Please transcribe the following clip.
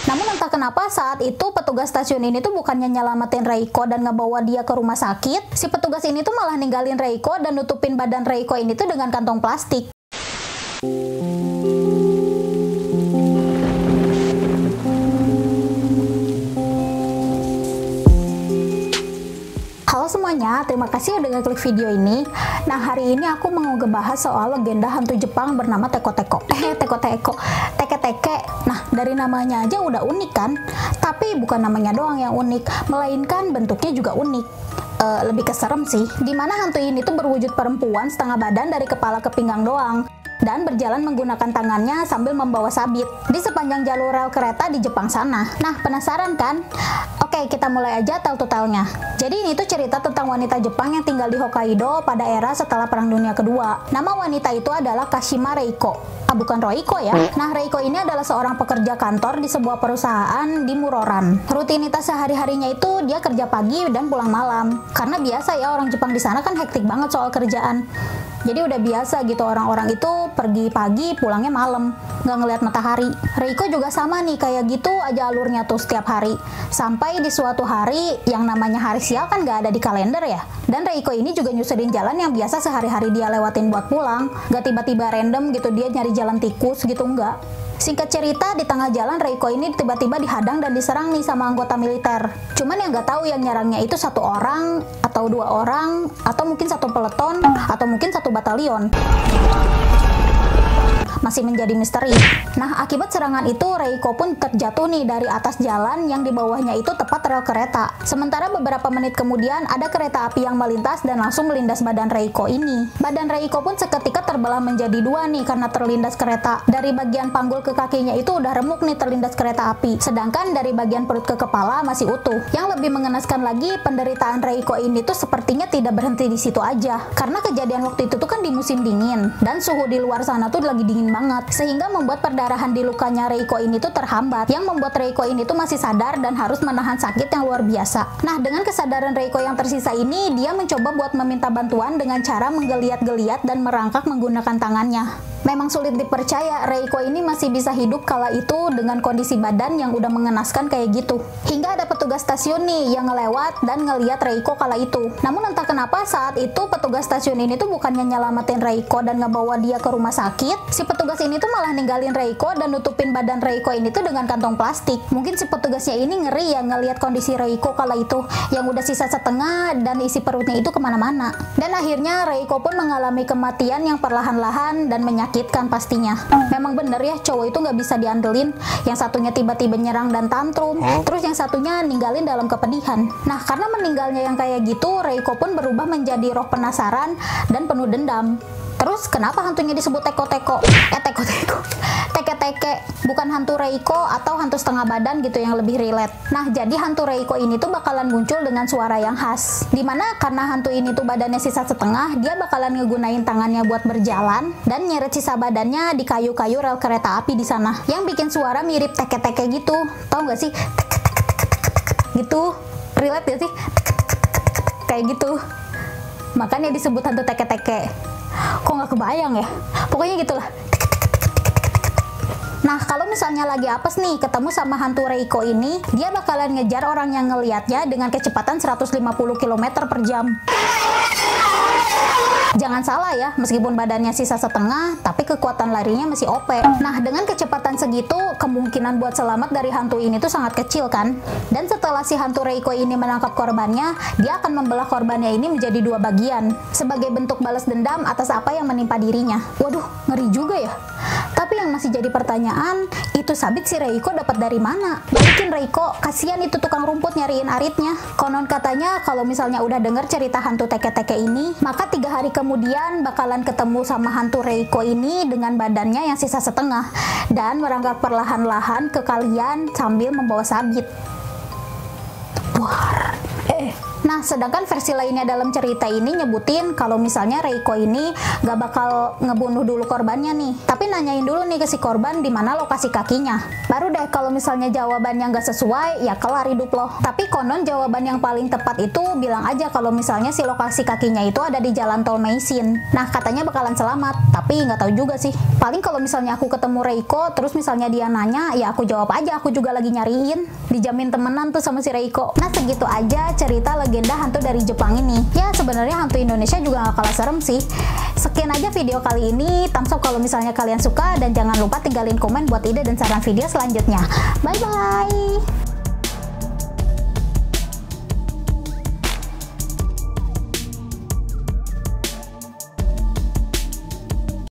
Namun entah kenapa saat itu petugas stasiun ini tuh bukannya nyelamatin Reiko dan ngebawa dia ke rumah sakit, si petugas ini tuh malah ninggalin Reiko dan nutupin badan Reiko ini tuh dengan kantong plastik. Halo semuanya, terima kasih udah ngeklik video ini. Nah, hari ini aku mau ngebahas soal legenda hantu Jepang bernama Teko-Teko. Teke-teke. Nah, dari namanya aja udah unik kan? Tapi bukan namanya doang yang unik, melainkan bentuknya juga unik. Lebih keserem sih, dimana hantu ini tuh berwujud perempuan setengah badan dari kepala ke pinggang doang, dan berjalan menggunakan tangannya sambil membawa sabit di sepanjang jalur rel kereta di Jepang sana. Nah, penasaran kan? Oke, kita mulai aja tell-to-tell-nya. Jadi ini tuh cerita tentang wanita Jepang yang tinggal di Hokkaido pada era setelah Perang Dunia Kedua. Nama wanita itu adalah Kashima Reiko. Bukan Roiko ya. Nah, Reiko ini adalah seorang pekerja kantor di sebuah perusahaan di Muroran. Rutinitas sehari-harinya itu dia kerja pagi dan pulang malam. Karena biasa ya, orang Jepang di sana kan hektik banget soal kerjaan. Jadi udah biasa gitu orang-orang itu pergi pagi, pulangnya malam, nggak ngeliat matahari. Reiko juga sama nih, kayak gitu aja alurnya tuh setiap hari. Sampai di suatu hari, yang namanya hari sial kan nggak ada di kalender ya. Dan Reiko ini juga nyusurin jalan yang biasa sehari-hari dia lewatin buat pulang. Nggak tiba-tiba random gitu dia nyari jalan tikus gitu, nggak. Singkat cerita, di tengah jalan Reiko ini tiba-tiba dihadang dan diserang nih sama anggota militer. Cuman yang nggak tahu yang nyerangnya itu satu orang, atau dua orang, atau mungkin satu peleton, atau mungkin satu batalion. Masih menjadi misteri. Nah, akibat serangan itu Reiko pun terjatuh nih dari atas jalan yang di bawahnya itu tepat rel kereta. Sementara beberapa menit kemudian ada kereta api yang melintas dan langsung melindas badan Reiko ini. Badan Reiko pun seketika terbelah menjadi dua nih karena terlindas kereta. Dari bagian panggul ke kakinya itu udah remuk nih terlindas kereta api. Sedangkan dari bagian perut ke kepala masih utuh. Yang lebih mengenaskan lagi, penderitaan Reiko ini tuh sepertinya tidak berhenti di situ aja. Karena kejadian waktu itu tuh kan di musim dingin dan suhu di luar sana tuh lagi dingin banget, sehingga membuat perdarahan di lukanya Reiko ini tuh terhambat, yang membuat Reiko ini tuh masih sadar dan harus menahan sakit yang luar biasa. Nah, dengan kesadaran Reiko yang tersisa ini, dia mencoba buat meminta bantuan dengan cara menggeliat-geliat dan merangkak menggunakan tangannya. Memang sulit dipercaya Reiko ini masih bisa hidup kala itu dengan kondisi badan yang udah mengenaskan kayak gitu. Hingga ada petugas stasiun nih yang ngelewat dan ngeliat Reiko kala itu. Namun entah kenapa saat itu petugas stasiun ini tuh bukannya nyelamatin Reiko dan ngebawa dia ke rumah sakit, si petugas ini tuh malah ninggalin Reiko dan nutupin badan Reiko ini tuh dengan kantong plastik. Mungkin si petugasnya ini ngeri ya ngeliat kondisi Reiko kala itu yang udah sisa setengah dan isi perutnya itu kemana-mana. Dan akhirnya Reiko pun mengalami kematian yang perlahan-lahan dan menyakitkan pastinya. Memang bener ya, cowok itu nggak bisa diandelin. Yang satunya tiba-tiba nyerang dan tantrum, terus yang satunya ninggalin dalam kepedihan. Nah, karena meninggalnya yang kayak gitu, Reiko pun berubah menjadi roh penasaran dan penuh dendam. Terus kenapa hantunya disebut Teko-Teko? Teke-teke, bukan hantu Reiko atau hantu setengah badan gitu yang lebih relate. Nah, jadi hantu Reiko ini tuh bakalan muncul dengan suara yang khas. Dimana karena hantu ini tuh badannya sisa setengah, dia bakalan ngegunain tangannya buat berjalan dan nyeret sisa badannya di kayu-kayu rel kereta api di sana. Yang bikin suara mirip teke-teke gitu. Tahu nggak sih? Gitu. Relate gak sih? Kayak gitu. Makanya disebut hantu teke-teke. Kok nggak kebayang ya? Pokoknya gitulah. Nah, kalau misalnya lagi apes nih ketemu sama hantu Reiko ini, dia bakalan ngejar orang yang ngelihatnya dengan kecepatan 150 km per jam. Jangan salah ya, meskipun badannya sisa setengah, tapi kekuatan larinya masih OP. Nah, dengan kecepatan segitu, kemungkinan buat selamat dari hantu ini tuh sangat kecil kan? Dan setelah si hantu Reiko ini menangkap korbannya, dia akan membelah korbannya ini menjadi dua bagian, sebagai bentuk balas dendam atas apa yang menimpa dirinya. Waduh, ngeri juga ya. Tapi yang masih jadi pertanyaan, itu sabit si Reiko dapat dari mana? Balikin Reiko, kasihan itu tukang rumput nyariin aritnya. Konon katanya kalau misalnya udah denger cerita hantu teke-teke ini, maka 3 hari kemudian bakalan ketemu sama hantu Reiko ini dengan badannya yang sisa setengah dan merangkak perlahan-lahan ke kalian sambil membawa sabit. Buar. Nah, sedangkan versi lainnya dalam cerita ini nyebutin kalau misalnya Reiko ini gak bakal ngebunuh dulu korbannya nih, tapi nanyain dulu nih ke si korban di mana lokasi kakinya. Baru deh kalau misalnya jawabannya gak sesuai, ya kelar hidup loh. Tapi konon jawaban yang paling tepat itu bilang aja kalau misalnya si lokasi kakinya itu ada di jalan tol Meisin. Nah, katanya bakalan selamat, tapi nggak tahu juga sih. Paling kalau misalnya aku ketemu Reiko, terus misalnya dia nanya, ya aku jawab aja, aku juga lagi nyariin. Dijamin temenan tuh sama si Reiko. Nah, segitu aja cerita legenda hantu dari Jepang ini. Ya, sebenarnya hantu Indonesia juga nggak kalah serem sih. Sekian aja video kali ini. Thumbs up kalau misalnya kalian suka, dan jangan lupa tinggalin komen buat ide dan saran video selanjutnya. Bye-bye!